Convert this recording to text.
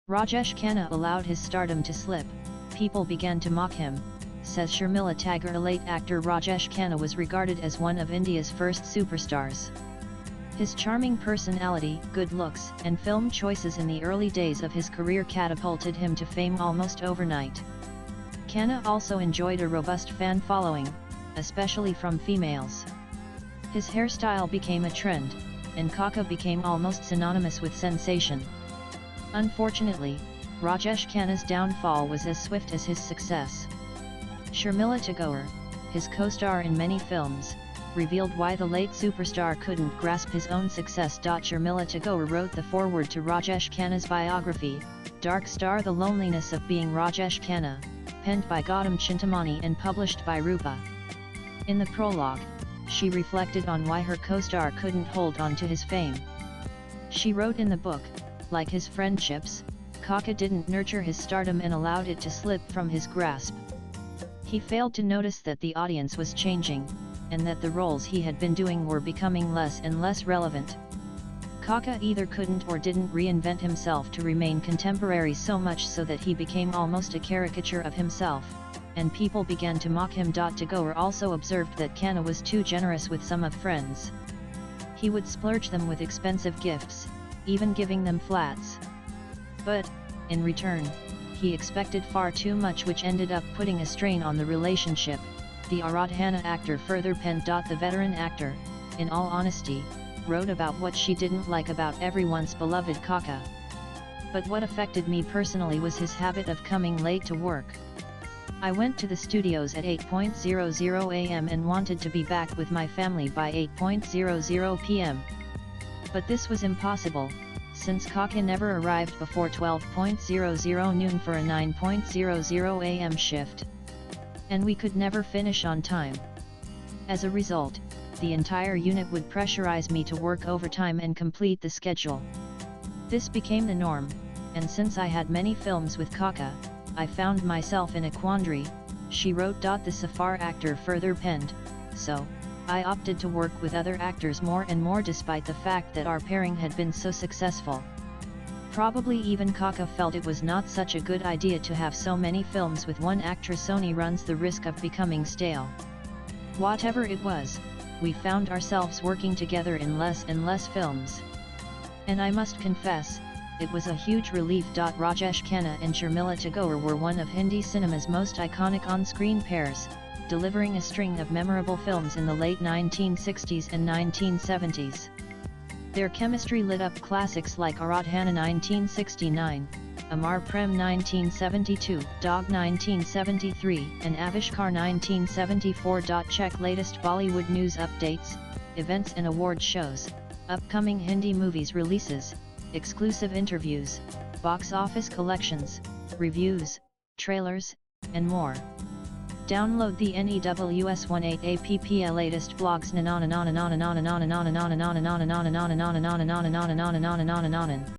Rajesh Khanna allowed his stardom to slip, people began to mock him, says Sharmila Tagore. Late actor Rajesh Khanna was regarded as one of India's first superstars. His charming personality, good looks, and film choices in the early days of his career catapulted him to fame almost overnight. Khanna also enjoyed a robust fan following, especially from females. His hairstyle became a trend, and Kaka became almost synonymous with sensation. Unfortunately, Rajesh Khanna's downfall was as swift as his success. Sharmila Tagore, his co-star in many films, revealed why the late superstar couldn't grasp his own success. Sharmila Tagore wrote the foreword to Rajesh Khanna's biography, Dark Star: The Loneliness of Being Rajesh Khanna, penned by Gautam Chintamani and published by Rupa. In the prologue, she reflected on why her co-star couldn't hold on to his fame. She wrote in the book, like his friendships, Kaka didn't nurture his stardom and allowed it to slip from his grasp. He failed to notice that the audience was changing, and that the roles he had been doing were becoming less and less relevant. Kaka either couldn't or didn't reinvent himself to remain contemporary, so much so that he became almost a caricature of himself, and people began to mock him. Tagore also observed that Khanna was too generous with some of friends. He would splurge them with expensive gifts, even giving them flats. But, in return, he expected far too much, which ended up putting a strain on the relationship, the Aradhana actor further penned. The veteran actor, in all honesty, wrote about what she didn't like about everyone's beloved Kaka. But what affected me personally was his habit of coming late to work. I went to the studios at 8:00 am and wanted to be back with my family by 8:00 pm. But this was impossible, since Kaka never arrived before 12:00 noon for a 9:00 am shift. And we could never finish on time. As a result, the entire unit would pressurize me to work overtime and complete the schedule. This became the norm, and since I had many films with Kaka, I found myself in a quandary, she wrote. The Safar actor further penned, so I opted to work with other actors more and more, despite the fact that our pairing had been so successful. Probably even Kaka felt it was not such a good idea to have so many films with one actress. Only runs the risk of becoming stale. Whatever it was, we found ourselves working together in less and less films. And I must confess, it was a huge relief. Rajesh Khanna and Sharmila Tagore were one of Hindi cinema's most iconic on-screen pairs, delivering a string of memorable films in the late 1960s and 1970s. Their chemistry lit up classics like Aradhana 1969, Amar Prem 1972, Dog 1973, and Avishkar 1974. Check latest Bollywood news updates, events and award shows, upcoming Hindi movies releases, exclusive interviews, box office collections, reviews, trailers, and more. Download the NEWS18 app. Latest blogs.